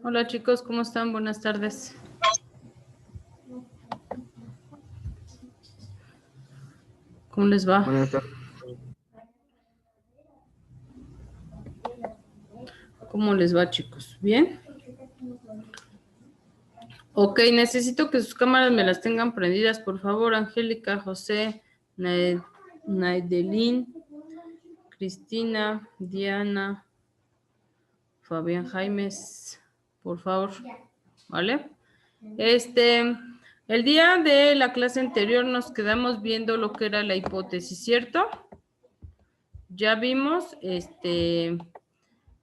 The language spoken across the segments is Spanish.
Hola chicos, ¿cómo están? Buenas tardes. ¿Cómo les va? Buenas tardes. ¿Cómo les va, chicos? ¿Bien? Ok, necesito que sus cámaras me las tengan prendidas, por favor. Angélica, José, Naidelín, Cristina, Diana, Fabián Jaimes, por favor. ¿Vale? El día de la clase anterior nos quedamos viendo lo que era la hipótesis, ¿cierto? Ya vimos,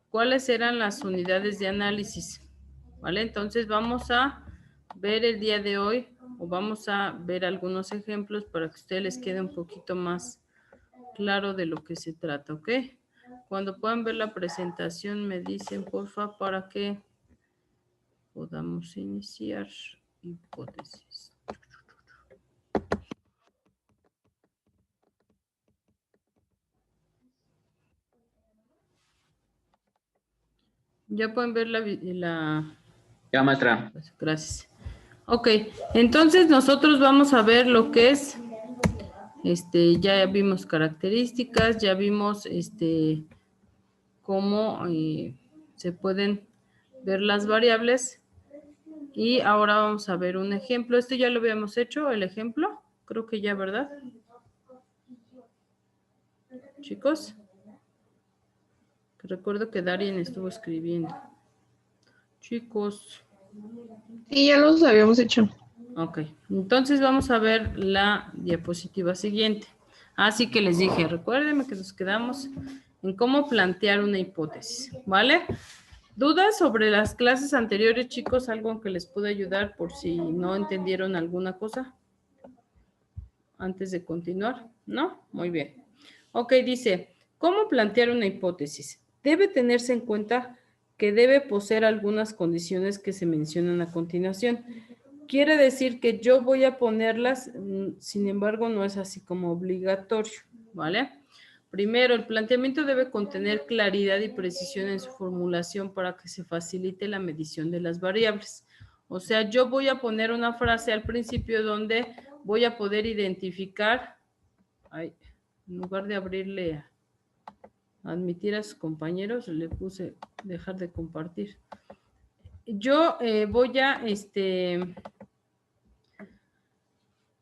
cuáles eran las unidades de análisis, ¿vale? Entonces vamos a ver el día de hoy, o vamos a ver algunos ejemplos para que a ustedes les quede un poquito más claro de lo que se trata, ¿ok? Cuando puedan ver la presentación me dicen, porfa, para que podamos iniciar hipótesis. Ya pueden ver la... Ya, maestra. Gracias. Ok, entonces nosotros vamos a ver lo que es, ya vimos características, ya vimos, cómo se pueden ver las variables y ahora vamos a ver un ejemplo. Este ya lo habíamos hecho, el ejemplo, creo que ya, ¿verdad? Chicos, recuerdo que Darien estuvo escribiendo. Chicos. Sí, ya los habíamos hecho. Ok, entonces vamos a ver la diapositiva siguiente. Así que les dije, recuérdenme que nos quedamos en cómo plantear una hipótesis, ¿vale? ¿Dudas sobre las clases anteriores, chicos? ¿Algo que les pueda ayudar por si no entendieron alguna cosa antes de continuar? ¿No? Muy bien. Ok, dice, ¿cómo plantear una hipótesis? Debe tenerse en cuenta que debe poseer algunas condiciones que se mencionan a continuación. Quiere decir que yo voy a ponerlas, sin embargo, no es así como obligatorio, ¿vale? Primero, el planteamiento debe contener claridad y precisión en su formulación para que se facilite la medición de las variables. O sea, yo voy a poner una frase al principio donde voy a poder identificar, en lugar de abrirle a admitir a sus compañeros, le puse dejar de compartir. Yo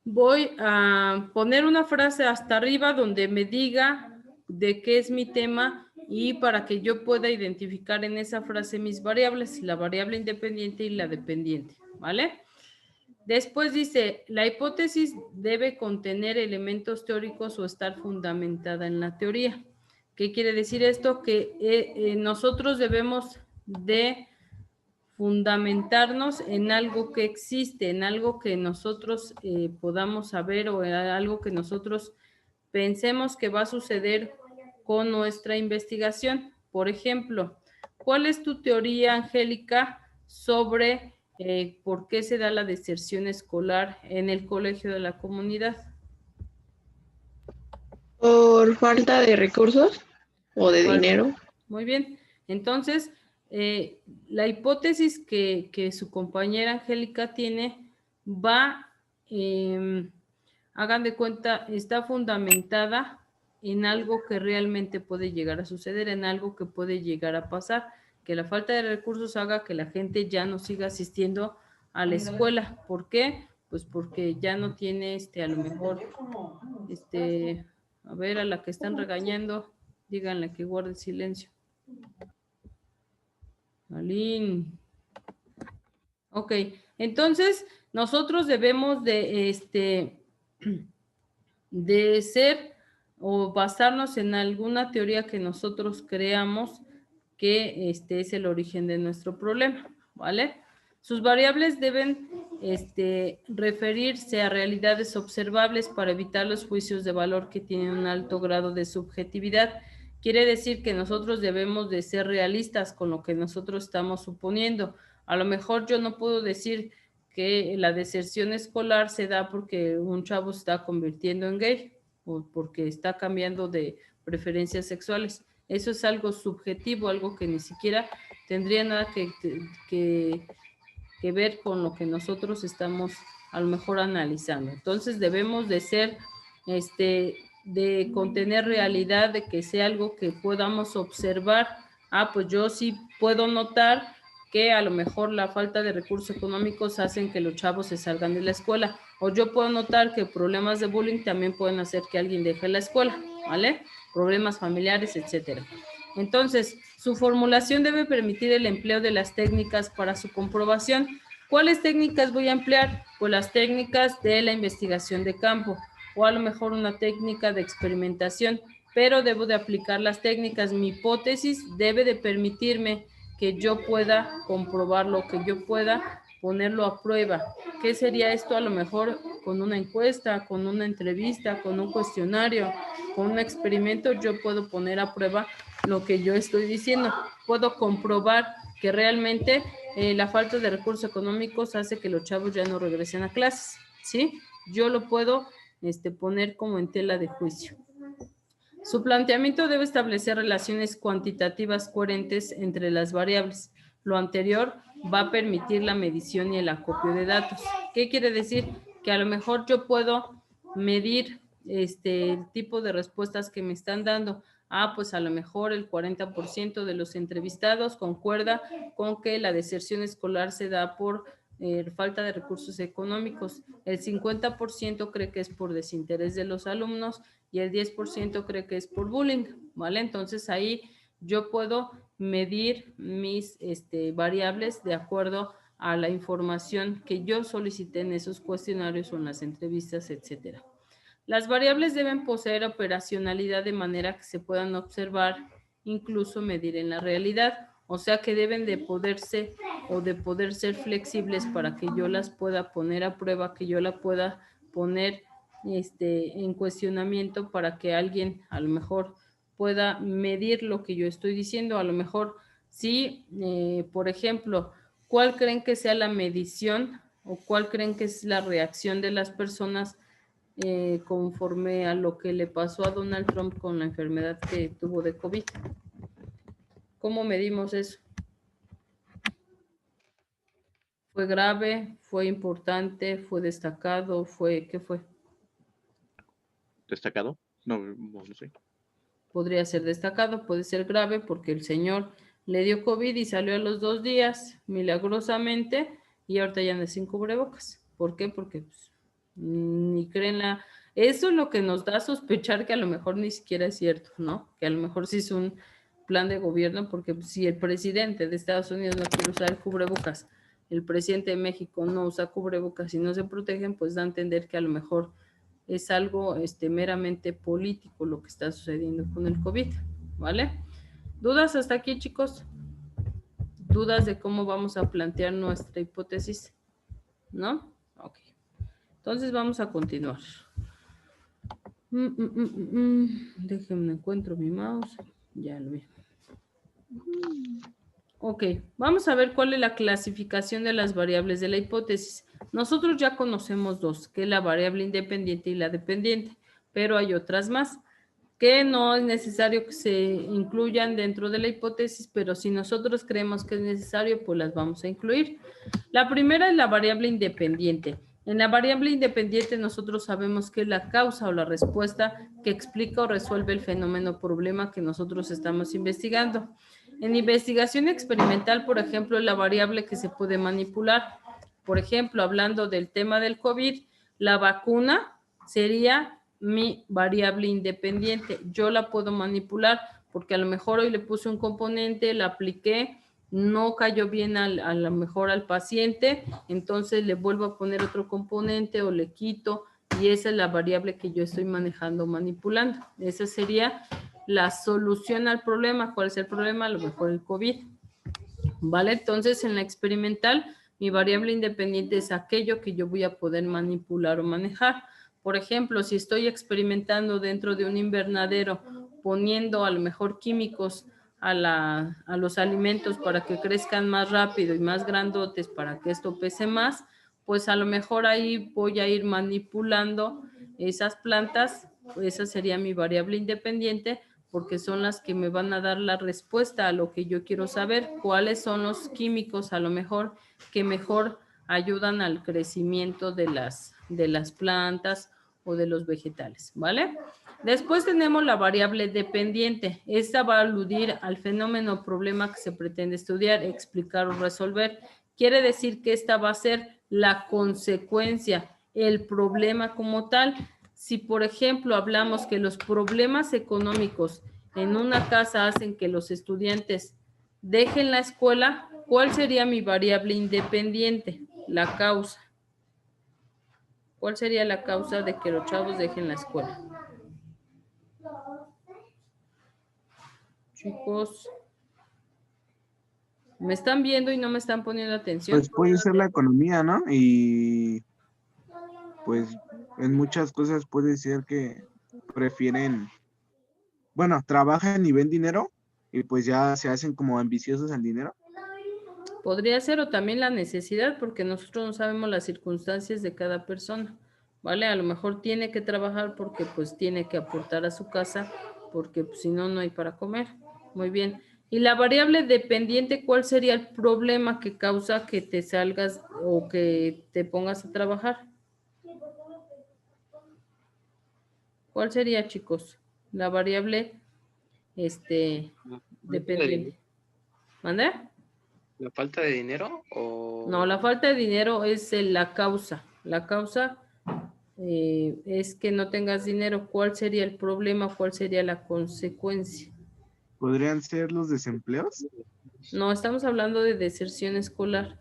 voy a poner una frase hasta arriba donde me diga de qué es mi tema y para que yo pueda identificar en esa frase mis variables, la variable independiente y la dependiente, ¿vale? Después dice, la hipótesis debe contener elementos teóricos o estar fundamentada en la teoría. ¿Qué quiere decir esto? Que nosotros debemos de fundamentarnos en algo que existe, en algo que nosotros podamos saber o en algo que nosotros pensemos que va a suceder con nuestra investigación. Por ejemplo, ¿cuál es tu teoría, Angélica, sobre por qué se da la deserción escolar en el colegio de la comunidad? Por falta de recursos o de dinero. Muy bien. Entonces, la hipótesis que su compañera Angélica tiene va, hagan de cuenta, está fundamentada en algo que realmente puede llegar a suceder, en algo que puede llegar a pasar, que la falta de recursos haga que la gente ya no siga asistiendo a la escuela. ¿Por qué? Pues porque ya no tiene, a lo mejor, a ver, a la que están regañando, díganle que guarde silencio. Aline. Ok, entonces nosotros debemos de de ser o basarnos en alguna teoría que nosotros creamos que es el origen de nuestro problema, ¿vale? Sus variables deben referirse a realidades observables para evitar los juicios de valor que tienen un alto grado de subjetividad. Quiere decir que nosotros debemos de ser realistas con lo que nosotros estamos suponiendo. A lo mejor yo no puedo decir que la deserción escolar se da porque un chavo se está convirtiendo en gay o porque está cambiando de preferencias sexuales. Eso es algo subjetivo, algo que ni siquiera tendría nada que ver con lo que nosotros estamos a lo mejor analizando. Entonces debemos de ser, de contener realidad, de que sea algo que podamos observar. Pues yo sí puedo notar que a lo mejor la falta de recursos económicos hacen que los chavos se salgan de la escuela. O yo puedo notar que problemas de bullying también pueden hacer que alguien deje la escuela, ¿vale? Problemas familiares, etcétera. Entonces, su formulación debe permitir el empleo de las técnicas para su comprobación. ¿Cuáles técnicas voy a emplear? Pues las técnicas de la investigación de campo o a lo mejor una técnica de experimentación, pero debo de aplicar las técnicas. Mi hipótesis debe de permitirme que yo pueda comprobarlo, que yo pueda ponerlo a prueba. ¿Qué sería esto? A lo mejor con una encuesta, con una entrevista, con un cuestionario, con un experimento, yo puedo poner a prueba lo que yo estoy diciendo. Puedo comprobar que realmente la falta de recursos económicos hace que los chavos ya no regresen a clases, ¿sí? Yo lo puedo poner como en tela de juicio. Su planteamiento debe establecer relaciones cuantitativas coherentes entre las variables. Lo anterior va a permitir la medición y el acopio de datos. ¿Qué quiere decir? Que a lo mejor yo puedo medir el tipo de respuestas que me están dando. Pues a lo mejor el 40% de los entrevistados concuerda con que la deserción escolar se da por falta de recursos económicos. El 50% cree que es por desinterés de los alumnos y el 10% cree que es por bullying, ¿vale? Entonces ahí yo puedo medir mis variables de acuerdo a la información que yo solicité en esos cuestionarios o en las entrevistas, etcétera. Las variables deben poseer operacionalidad de manera que se puedan observar, incluso medir en la realidad, o sea que deben de poderse o de poder ser flexibles para que yo las pueda poner a prueba, que yo la pueda poner en cuestionamiento para que alguien a lo mejor pueda medir lo que yo estoy diciendo. A lo mejor sí, por ejemplo, ¿cuál creen que sea la medición o cuál creen que es la reacción de las personas conforme a lo que le pasó a Donald Trump con la enfermedad que tuvo de COVID? ¿Cómo medimos eso? ¿Fue grave? ¿Fue importante? ¿Fue destacado? ¿Qué fue? ¿Destacado? No sé. Podría ser destacado, puede ser grave porque el señor le dio COVID y salió a los 2 días milagrosamente y ahorita ya anda sin cubrebocas. ¿Por qué? Porque pues, ni creen la... Eso es lo que nos da a sospechar que a lo mejor ni siquiera es cierto, ¿no? Que a lo mejor sí es un plan de gobierno porque si el presidente de Estados Unidos no quiere usar el cubrebocas, el presidente de México no usa cubrebocas y no se protegen, pues da a entender que a lo mejor es algo meramente político lo que está sucediendo con el COVID, ¿vale? ¿Dudas hasta aquí, chicos? ¿Dudas de cómo vamos a plantear nuestra hipótesis? ¿No? Ok. Entonces vamos a continuar. Déjenme encuentro mi mouse. Ya lo vi. Ok, vamos a ver cuál es la clasificación de las variables de la hipótesis. Nosotros ya conocemos dos, que es la variable independiente y la dependiente, pero hay otras más que no es necesario que se incluyan dentro de la hipótesis, pero si nosotros creemos que es necesario, pues las vamos a incluir. La primera es la variable independiente. En la variable independiente nosotros sabemos que es la causa o la respuesta que explica o resuelve el fenómeno o problema que nosotros estamos investigando. En investigación experimental, por ejemplo, la variable que se puede manipular, por ejemplo, hablando del tema del COVID, la vacuna sería mi variable independiente. Yo la puedo manipular porque a lo mejor hoy le puse un componente, la apliqué, no cayó bien a lo mejor al paciente, entonces le vuelvo a poner otro componente o le quito y esa es la variable que yo estoy manejando, manipulando. Esa sería la solución al problema. ¿Cuál es el problema? A lo mejor el COVID. ¿Vale? Entonces, en la experimental, mi variable independiente es aquello que yo voy a poder manipular o manejar. Por ejemplo, si estoy experimentando dentro de un invernadero, poniendo a lo mejor químicos a los alimentos para que crezcan más rápido y más grandotes para que esto pese más, pues a lo mejor ahí voy a ir manipulando esas plantas. Esa sería mi variable independiente, porque son las que me van a dar la respuesta a lo que yo quiero saber, cuáles son los químicos a lo mejor que mejor ayudan al crecimiento de las plantas o de los vegetales, ¿vale? Después tenemos la variable dependiente. Esta va a aludir al fenómeno o problema que se pretende estudiar, explicar o resolver. Quiere decir que esta va a ser la consecuencia, el problema como tal. Si, por ejemplo, hablamos que los problemas económicos en una casa hacen que los estudiantes dejen la escuela, ¿cuál sería mi variable independiente? La causa. ¿Cuál sería la causa de que los chavos dejen la escuela? Chicos, ¿me están viendo y no me están poniendo atención? Pues puede ser la economía, ¿no? Y pues en muchas cosas puede ser que prefieren, bueno, trabajan y ven dinero y pues ya se hacen como ambiciosos al dinero. Podría ser, o también la necesidad, porque nosotros no sabemos las circunstancias de cada persona, ¿vale? A lo mejor tiene que trabajar porque pues tiene que aportar a su casa, porque pues, si no, no hay para comer. Muy bien. Y la variable dependiente, ¿cuál sería el problema que causa que te salgas o que te pongas a trabajar? ¿Cuál sería, chicos? La variable, dependiente. ¿Mande? ¿La falta de dinero o...? No, la falta de dinero es la causa. La causa es que no tengas dinero. ¿Cuál sería el problema? ¿Cuál sería la consecuencia? ¿Podrían ser los desempleos? No, estamos hablando de deserción escolar.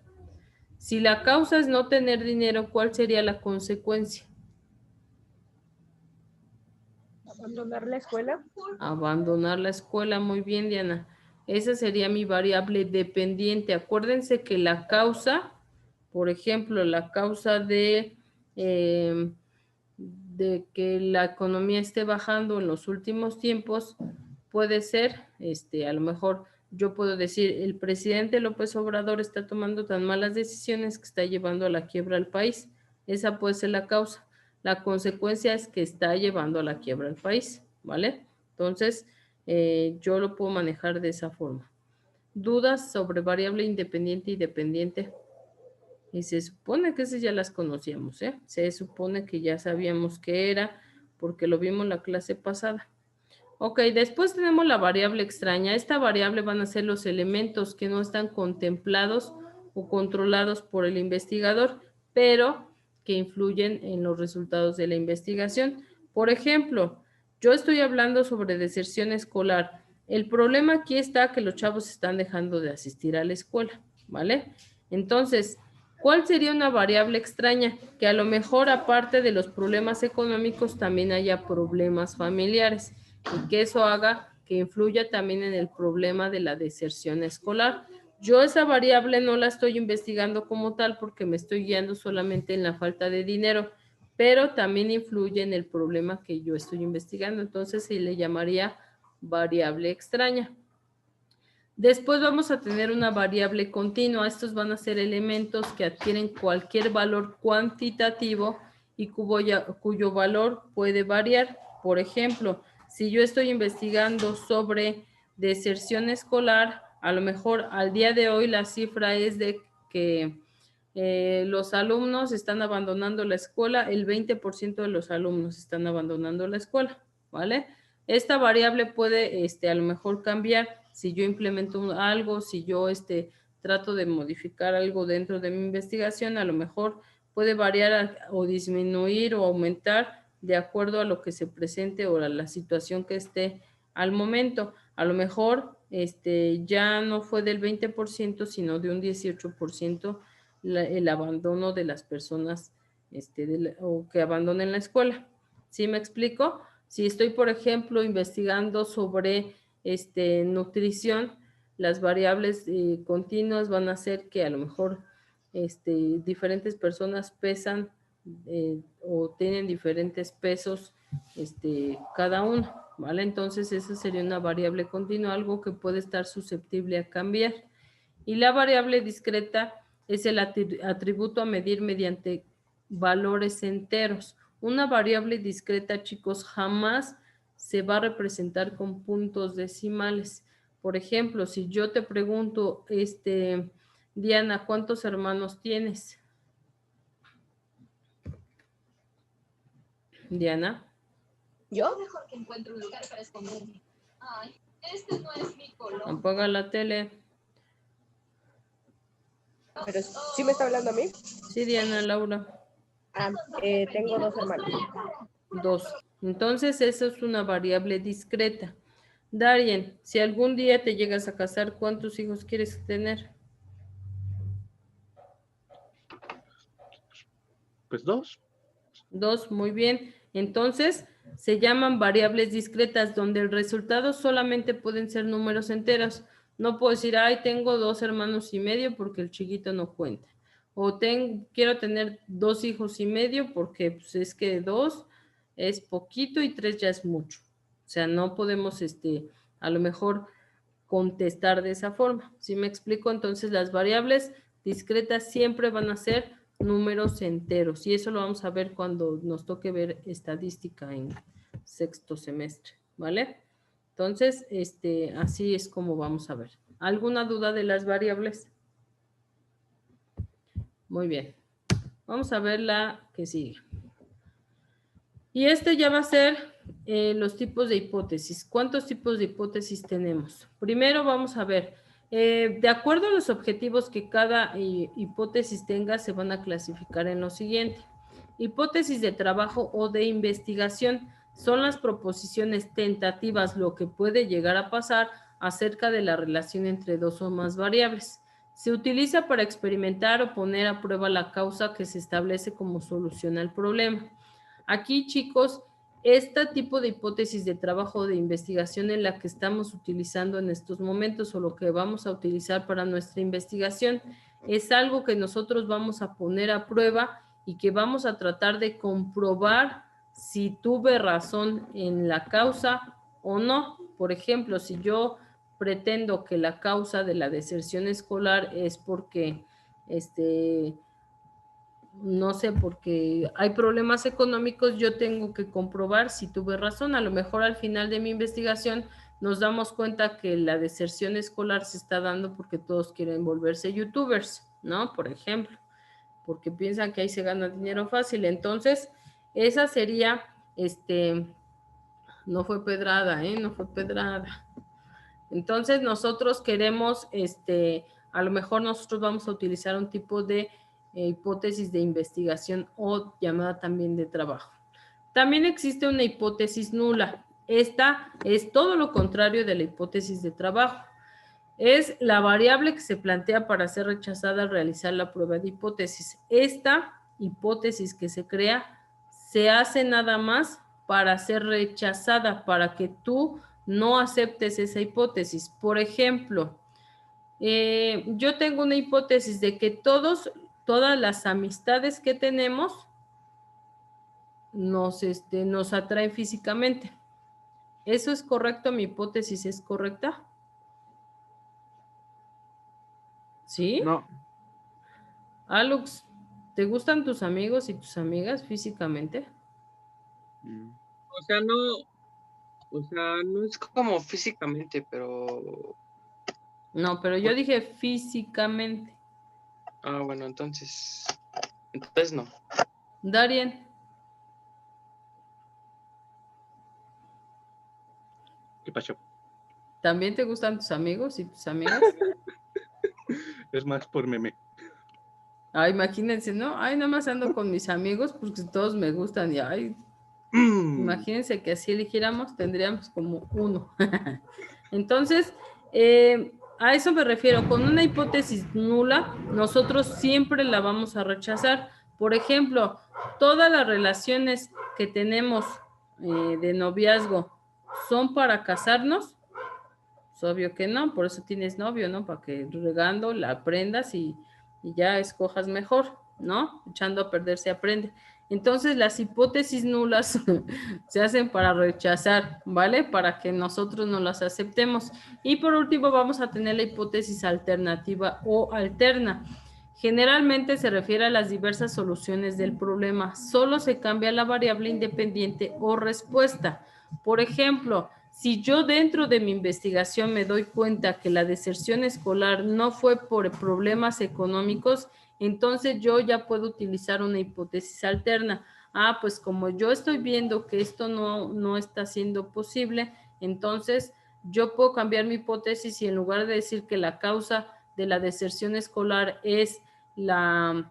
Si la causa es no tener dinero, ¿cuál sería la consecuencia? Abandonar la escuela. Abandonar la escuela. Muy bien, Diana. Esa sería mi variable dependiente. Acuérdense que la causa, por ejemplo, la causa de que la economía esté bajando en los últimos tiempos, puede ser, a lo mejor yo puedo decir, el presidente López Obrador está tomando tan malas decisiones que está llevando a la quiebra al país. Esa puede ser la causa. La consecuencia es que está llevando a la quiebra al país, ¿vale? Entonces, yo lo puedo manejar de esa forma. ¿Dudas sobre variable independiente y dependiente? Y se supone que esas ya las conocíamos, ¿eh? Se supone que ya sabíamos qué era, porque lo vimos en la clase pasada. Ok, después tenemos la variable extraña. Esta variable van a ser los elementos que no están contemplados o controlados por el investigador, pero que influyen en los resultados de la investigación. Por ejemplo, yo estoy hablando sobre deserción escolar. El problema aquí está que los chavos están dejando de asistir a la escuela, ¿vale? Entonces, ¿cuál sería una variable extraña? Que a lo mejor, aparte de los problemas económicos, también haya problemas familiares y que eso haga que influya también en el problema de la deserción escolar. Yo esa variable no la estoy investigando como tal porque me estoy guiando solamente en la falta de dinero, pero también influye en el problema que yo estoy investigando. Entonces se le llamaría variable extraña. Después vamos a tener una variable continua. Estos van a ser elementos que adquieren cualquier valor cuantitativo y cuyo valor puede variar. Por ejemplo, si yo estoy investigando sobre deserción escolar, a lo mejor al día de hoy la cifra es de que los alumnos están abandonando la escuela, el 20% de los alumnos están abandonando la escuela, ¿vale? Esta variable puede a lo mejor cambiar si yo implemento algo, si yo trato de modificar algo dentro de mi investigación, a lo mejor puede variar o disminuir o aumentar de acuerdo a lo que se presente o a la situación que esté al momento. A lo mejor ya no fue del 20%, sino de un 18% el abandono de las personas o que abandonen la escuela. ¿Sí me explico? Si estoy, por ejemplo, investigando sobre nutrición, las variables continuas van a ser que a lo mejor diferentes personas pesan o tienen diferentes pesos cada uno, ¿vale? Entonces esa sería una variable continua, algo que puede estar susceptible a cambiar. Y la variable discreta es el atributo a medir mediante valores enteros. Una variable discreta, chicos, jamás se va a representar con puntos decimales. Por ejemplo, si yo te pregunto, Diana, ¿cuántos hermanos tienes? Diana. ¿Yo? Mejor que encuentre un lugar para esconderme. Ay, este no es mi color. Apaga la tele. Pero ¿sí me está hablando a mí? Sí, Diana, Laura. Tengo 2 hermanos. 2. Entonces, eso es una variable discreta. Darien, si algún día te llegas a casar, ¿cuántos hijos quieres tener? Pues 2. 2, muy bien. Entonces, se llaman variables discretas, donde el resultado solamente pueden ser números enteros. No puedo decir, ay, tengo 2 hermanos y medio porque el chiquito no cuenta. O quiero tener 2 hijos y medio porque pues, es que 2 es poquito y 3 ya es mucho. O sea, no podemos, a lo mejor, contestar de esa forma. ¿Sí me explico? Entonces, las variables discretas siempre van a ser números enteros. Y eso lo vamos a ver cuando nos toque ver estadística en 6º semestre. ¿Vale? Entonces, así es como vamos a ver. ¿Alguna duda de las variables? Muy bien. Vamos a ver la que sigue. Y ya va a ser los tipos de hipótesis. ¿Cuántos tipos de hipótesis tenemos? Primero vamos a ver, de acuerdo a los objetivos que cada hipótesis tenga, se van a clasificar en lo siguiente. Hipótesis de trabajo o de investigación son las proposiciones tentativas, lo que puede llegar a pasar acerca de la relación entre 2 o más variables. Se utiliza para experimentar o poner a prueba la causa que se establece como solución al problema. Aquí, chicos, este tipo de hipótesis de trabajo o de investigación en la que estamos utilizando en estos momentos o lo que vamos a utilizar para nuestra investigación es algo que nosotros vamos a poner a prueba y que vamos a tratar de comprobar si tuve razón en la causa o no. Por ejemplo, si yo pretendo que la causa de la deserción escolar es porque, no sé, porque hay problemas económicos, yo tengo que comprobar si tuve razón. A lo mejor al final de mi investigación nos damos cuenta que la deserción escolar se está dando porque todos quieren volverse youtubers, ¿no? Por ejemplo, porque piensan que ahí se gana dinero fácil. Entonces, esa sería, no fue pedrada, no fue pedrada. Entonces, nosotros queremos, a lo mejor nosotros vamos a utilizar un tipo de hipótesis de investigación o llamada también de trabajo. También existe una hipótesis nula. Esta es todo lo contrario de la hipótesis de trabajo. Es la variable que se plantea para ser rechazada al realizar la prueba de hipótesis. Esta hipótesis que se crea se hace nada más para ser rechazada, para que tú no aceptes esa hipótesis. Por ejemplo, yo tengo una hipótesis de que todas las amistades que tenemos nos atraen físicamente. ¿Eso es correcto? ¿Mi hipótesis es correcta? ¿Sí? No. Alux, ¿te gustan tus amigos y tus amigas físicamente? O sea, no es como físicamente, pero... No, pero yo dije físicamente. Ah, bueno, entonces no. Darien, ¿Qué pasó? ¿también te gustan tus amigos y tus amigas? Es más por meme. Imagínense, ¿no? Nada más ando con mis amigos porque todos me gustan y imagínense que así eligiéramos, tendríamos como 1. Entonces, a eso me refiero. Con una hipótesis nula, nosotros siempre la vamos a rechazar Por ejemplo, todas las relaciones que tenemos de noviazgo son para casarnos. Es obvio que no, por eso tienes novio, ¿no? Para que regando la aprendas y ya escojas mejor, ¿no? Echando a perder se aprende. Entonces las hipótesis nulas se hacen para rechazar, ¿vale? Para que nosotros no las aceptemos. Y por último vamos a tener la hipótesis alternativa o alterna. Generalmente se refiere a las diversas soluciones del problema. Solo se cambia la variable independiente o respuesta. Por ejemplo, si yo dentro de mi investigación me doy cuenta que la deserción escolar no fue por problemas económicos, entonces yo ya puedo utilizar una hipótesis alterna. Ah, pues como yo estoy viendo que esto no está siendo posible, entonces yo puedo cambiar mi hipótesis y en lugar de decir que la causa de la deserción escolar es la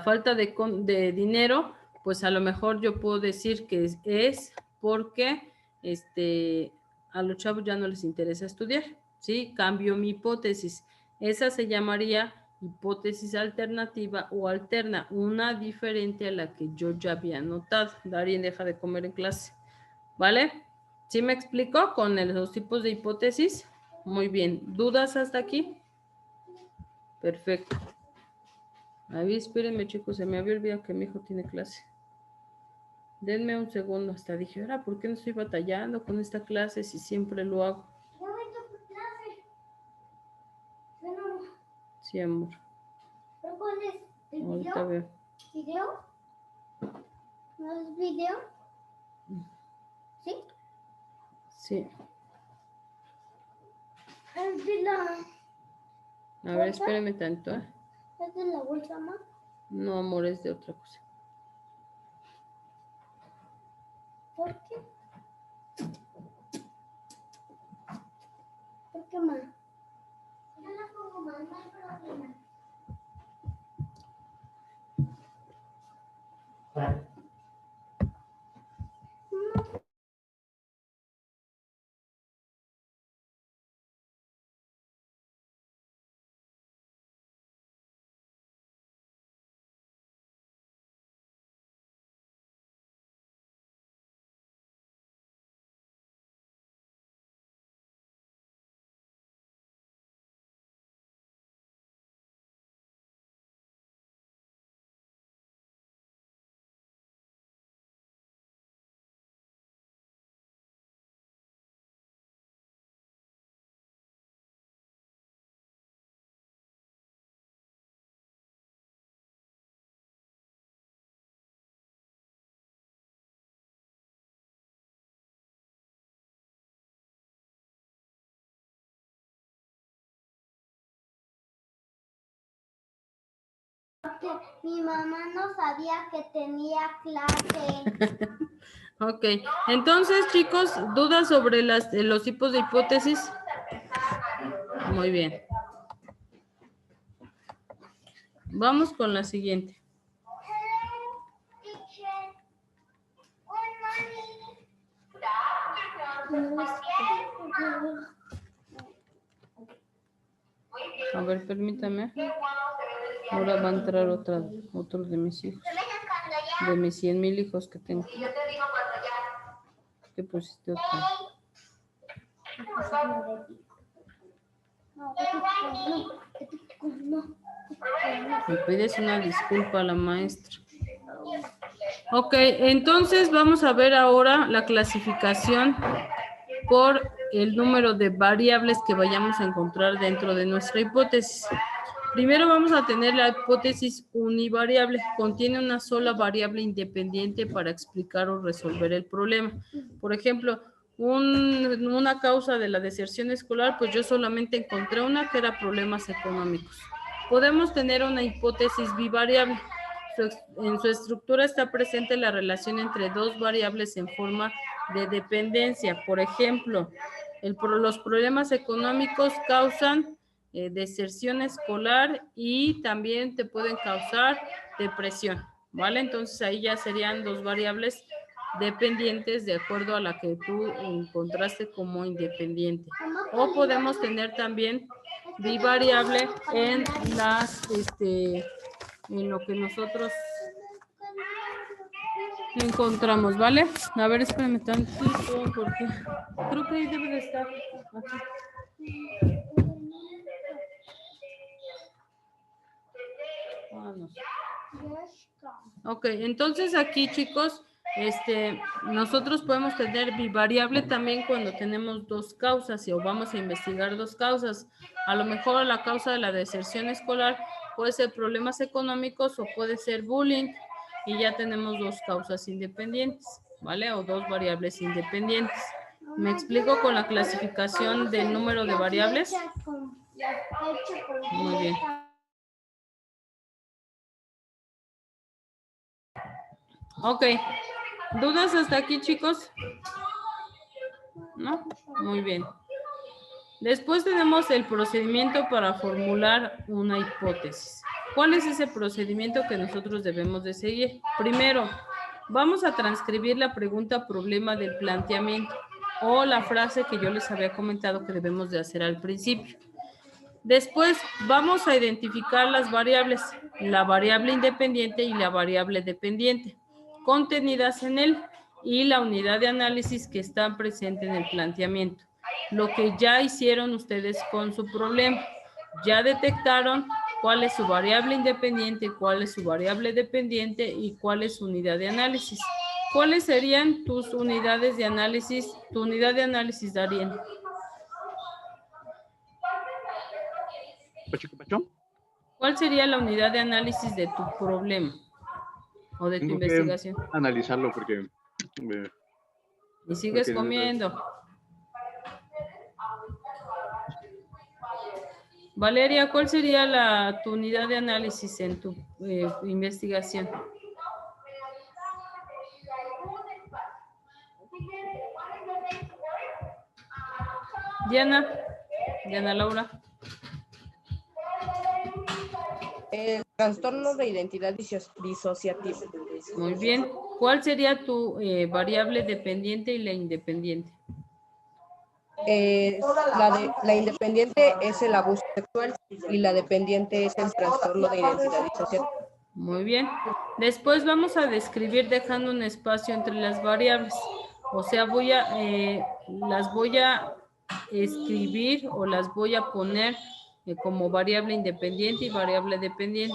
falta de dinero, pues a lo mejor yo puedo decir que es porque a los chavos ya no les interesa estudiar, ¿sí? Cambio mi hipótesis. Esa se llamaría hipótesis alternativa o alterna, una diferente a la que yo ya había notado. Darien deja de comer en clase, ¿vale? ¿Sí me explico con los tipos de hipótesis? Muy bien. ¿Dudas hasta aquí? Perfecto. A ver, espérenme, chicos, se me había olvidado que mi hijo tiene clase. Denme un segundo, hasta dije, ahora, ¿por qué no estoy batallando con esta clase si siempre lo hago? Yo meto tu clase. No. Sí, amor. ¿Pero cuál es? ¿El Ahorita video? veo. ¿Video? ¿No es video? ¿Sí? Sí. Es de la... A ver, espérenme tanto, ¿eh? ¿Es de la bolsa, mamá? No, amor, es de otra cosa. ¿Por qué? ¿Por qué, mamá? Yo la pongo más, no hay problema. Porque mi mamá no sabía que tenía clase. Ok, entonces, chicos, ¿dudas sobre los tipos de hipótesis? Muy bien. Vamos con la siguiente. A ver, permítame. Ahora va a entrar otro de mis hijos. De mis 100,000 hijos que tengo. ¿Qué pusiste otro? Me pides una disculpa a la maestra. Ok, entonces vamos a ver ahora la clasificación por el número de variables que vayamos a encontrar dentro de nuestra hipótesis. Primero vamos a tener la hipótesis univariable. Contiene una sola variable independiente para explicar o resolver el problema. Por ejemplo, una causa de la deserción escolar, pues yo solamente encontré una que era problemas económicos. Podemos tener una hipótesis bivariable. En su estructura está presente la relación entre dos variables en forma de dependencia. Por ejemplo, los problemas económicos causan deserción escolar y también te pueden causar depresión, ¿vale? Entonces ahí ya serían dos variables dependientes de acuerdo a la que tú encontraste como independiente. O podemos tener también bivariable en las en lo que nosotros encontramos, ¿vale? A ver, espérame tantito, porque creo que ahí debe de estar. Aquí. Ah, no. Ok, entonces aquí, chicos, nosotros podemos tener bivariable también cuando tenemos dos causas o vamos a investigar dos causas. A lo mejor la causa de la deserción escolar puede ser problemas económicos o puede ser bullying y ya tenemos dos causas independientes, ¿vale? O dos variables independientes. ¿Me explico con la clasificación del número de variables? Muy bien. Ok. ¿Dudas hasta aquí, chicos? ¿No? Muy bien. Después tenemos el procedimiento para formular una hipótesis. ¿Cuál es ese procedimiento que nosotros debemos de seguir? Primero, vamos a transcribir la pregunta problema del planteamiento o la frase que yo les había comentado que debemos de hacer al principio. Después vamos a identificar las variables, la variable independiente y la variable dependiente, contenidas en él y la unidad de análisis que está presente en el planteamiento. Lo que ya hicieron ustedes con su problema. Ya detectaron cuál es su variable independiente, cuál es su variable dependiente y cuál es su unidad de análisis. ¿Cuáles serían tus unidades de análisis? Tu unidad de análisis, Darien. ¿Cuál sería la unidad de análisis de tu problema o de tu investigación? Analizarlo porque... y sigues comiendo. Valeria, ¿cuál sería tu unidad de análisis en tu investigación? Diana Laura. El trastorno de identidad disociativa. Muy bien. ¿Cuál sería tu variable dependiente y la independiente? La independiente es el abuso sexual y la dependiente es el trastorno de identidad disociativa. Muy bien. Después vamos a describir dejando un espacio entre las variables. O sea, las voy a escribir o las voy a poner como variable independiente y variable dependiente.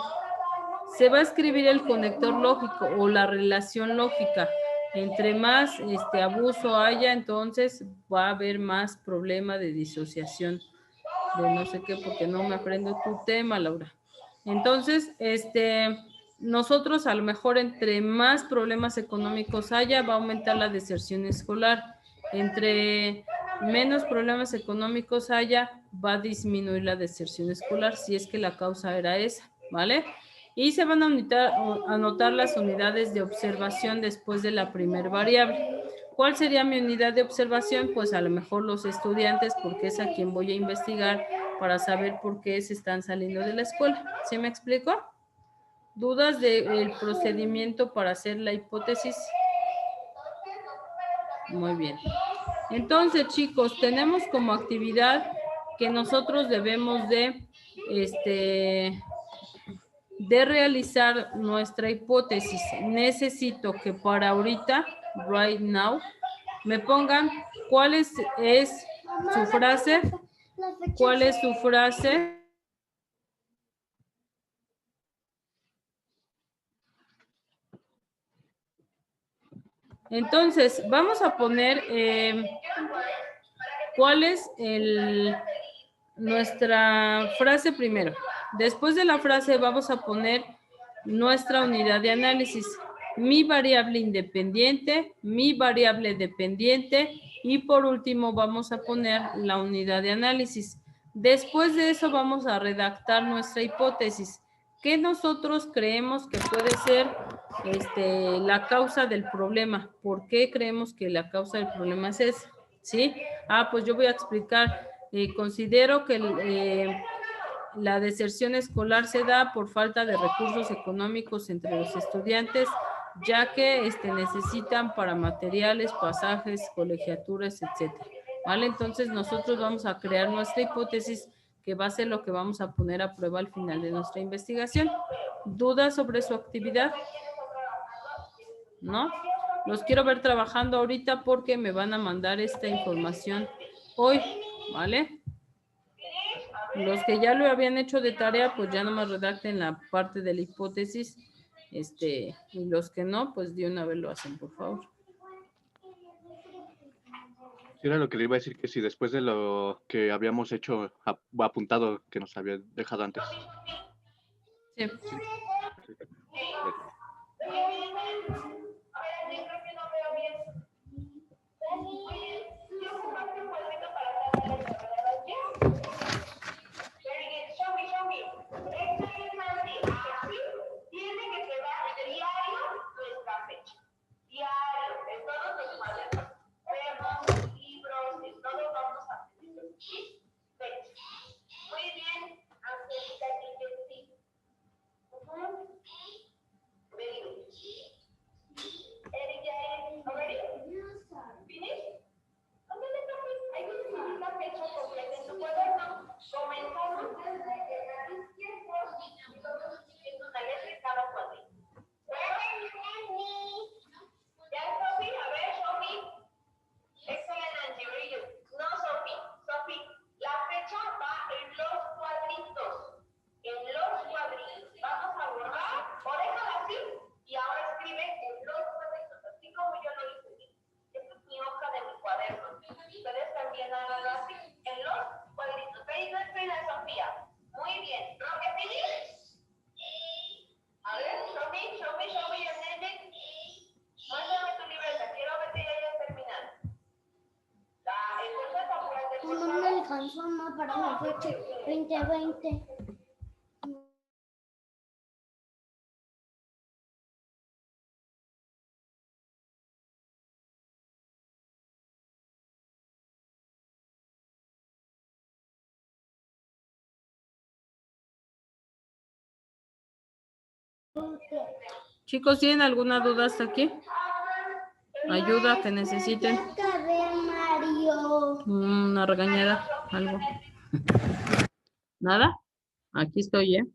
Se va a escribir el conector lógico o la relación lógica. Entre más abuso haya, entonces va a haber más problema de disociación de no sé qué, porque no me aprendo tu tema, Laura. Entonces, nosotros a lo mejor entre más problemas económicos haya, va a aumentar la deserción escolar. Entre menos problemas económicos haya, va a disminuir la deserción escolar, si es que la causa era esa, ¿vale? Y se van a anotar las unidades de observación después de la primer variable. ¿Cuál sería mi unidad de observación? Pues a lo mejor los estudiantes, porque es a quien voy a investigar para saber por qué se están saliendo de la escuela. ¿Sí me explico? ¿Dudas del procedimiento para hacer la hipótesis? Muy bien. Entonces, chicos, tenemos como actividad que nosotros debemos de realizar nuestra hipótesis. Necesito que para ahorita, right now, me pongan cuál es su frase. ¿Cuál es su frase? Entonces, vamos a poner cuál es nuestra frase primero. Después de la frase vamos a poner nuestra unidad de análisis. Mi variable independiente, mi variable dependiente y por último vamos a poner la unidad de análisis. Después de eso vamos a redactar nuestra hipótesis. ¿Qué nosotros creemos que puede ser la causa del problema? ¿Por qué creemos que la causa del problema es esa? ¿Sí? Pues yo voy a explicar. Considero que la deserción escolar se da por falta de recursos económicos entre los estudiantes, ya que necesitan para materiales, pasajes, colegiaturas, etcétera. ¿Vale? Entonces nosotros vamos a crear nuestra hipótesis que va a ser lo que vamos a poner a prueba al final de nuestra investigación. ¿Dudas sobre su actividad? ¿No? Los quiero ver trabajando ahorita porque me van a mandar esta información hoy, ¿vale? Los que ya lo habían hecho de tarea, pues ya nomás redacten la parte de la hipótesis, y los que no, pues de una vez lo hacen, por favor. Era lo que le iba a decir, que si después de lo que habíamos hecho, apuntado, que nos había dejado antes. Sí. Tiene que quedar diario nuestra fecha. Diario, en todos los cuadernos, cuadernos, libros, en todos vamos a tener fecha. Muy bien, Angélica, sí. Very good. Erika, already? Finish? Hay que escribir la fecha completa en tu cuaderno. Comenzamos desde la izquierda y vamos escribiendo una letra en cada cuadrito. Ya, Sophie, a ver, Sophie. Excellent, Angie, very good. No, Sophie, la fecha va en los cuadritos. En los cuadritos. Vamos a borrar, o déjala así, y ahora escribe en los cuadritos, así como yo lo hice. Esta es mi hoja de mi cuaderno. Ustedes también hagan así, en los cuadritos. Very good, Sofía. Muy bien. ¿Roque finish? A ver, show me your name. Muéstrame tu libreta, quiero ver que ya hayas terminado. El consejo fue del No me alcanzó más para mi fecha 2020. Chicos, ¿tienen alguna duda hasta aquí? Ayuda que necesiten. Mario. Una regañada, algo. ¿Nada? Aquí estoy, ¿eh?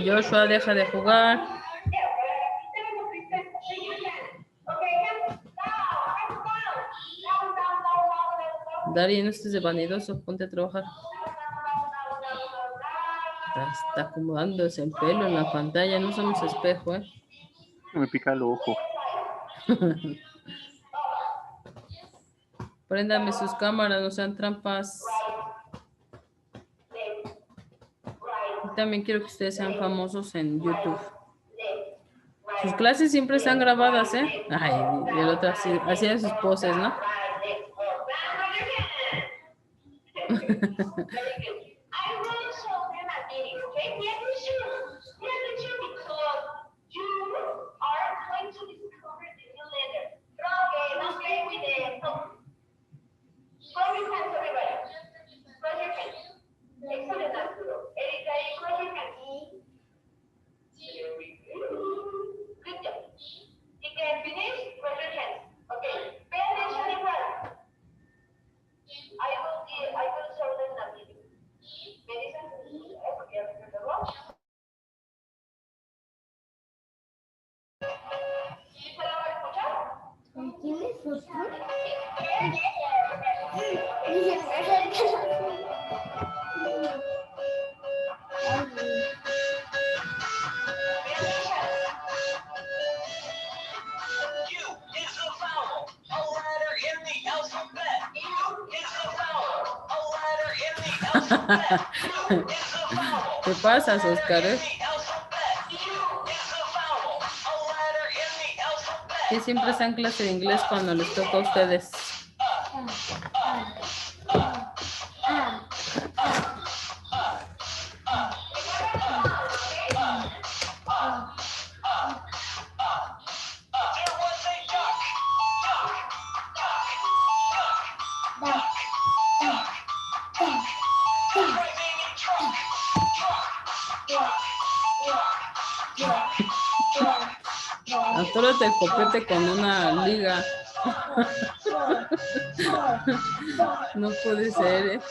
Joshua, deja de jugar. Dari, no estés de vanidoso, ponte a trabajar. Está acomodándose el pelo en la pantalla, no somos espejo, ¿eh? Me pica el ojo. Préndame sus cámaras, no sean trampas. Y también quiero que ustedes sean famosos en YouTube. Sus clases siempre están grabadas, ¿eh? Ay, y el otro hacía sus poses, ¿no? ¿Qué pasa, Oscar? Que siempre están en clase de inglés cuando les toca a ustedes. Atórate el copete con una liga. No puede ser, ¿eh?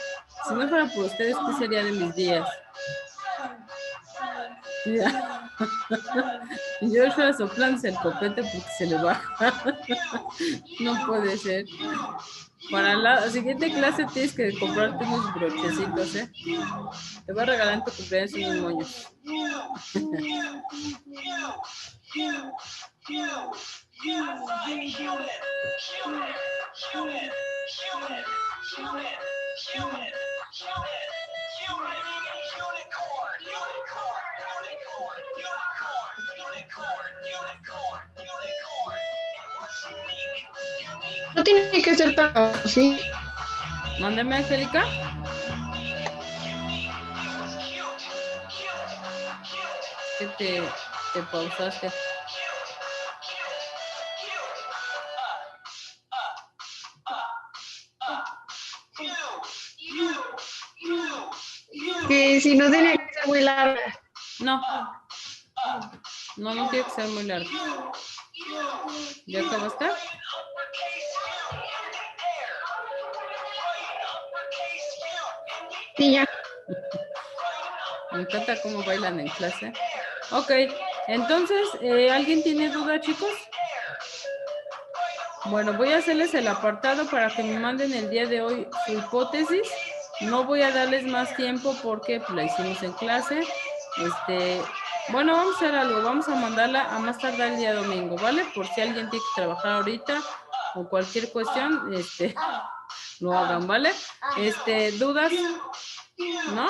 Si no fuera por ustedes, ¿qué sería de mis días? Ya. Joshua soplándose el copete porque se le baja. No puede ser. Para la siguiente clase tienes que comprarte unos brochecitos, ¿eh? Te voy a regalar en tu cumpleaños unos moños. No tiene que ser tan así. Mándeme, Angélica. Que te pausaste. Que si no tiene que ser muy larga. No. No tiene que ser muy largo. ¿Ya acabaste? Sí, ya. Me encanta cómo bailan en clase. Ok, entonces, ¿alguien tiene duda, chicos? Bueno, voy a hacerles el apartado para que me manden el día de hoy su hipótesis. No voy a darles más tiempo porque pues, la hicimos en clase. Bueno, vamos a hacer algo. Vamos a mandarla a más tardar el día domingo, ¿vale? Por si alguien tiene que trabajar ahorita o cualquier cuestión, lo hagan, ¿vale? ¿Dudas? ¿No?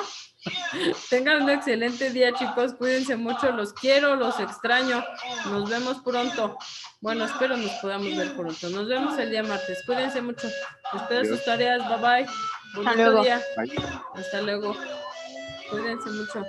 Tengan un excelente día, chicos. Cuídense mucho. Los quiero, los extraño. Nos vemos pronto. Bueno, espero nos podamos ver pronto. Nos vemos el día martes. Cuídense mucho. Espero sus tareas. Bye, bye. Bonito día. Bye. Hasta luego. Cuídense mucho.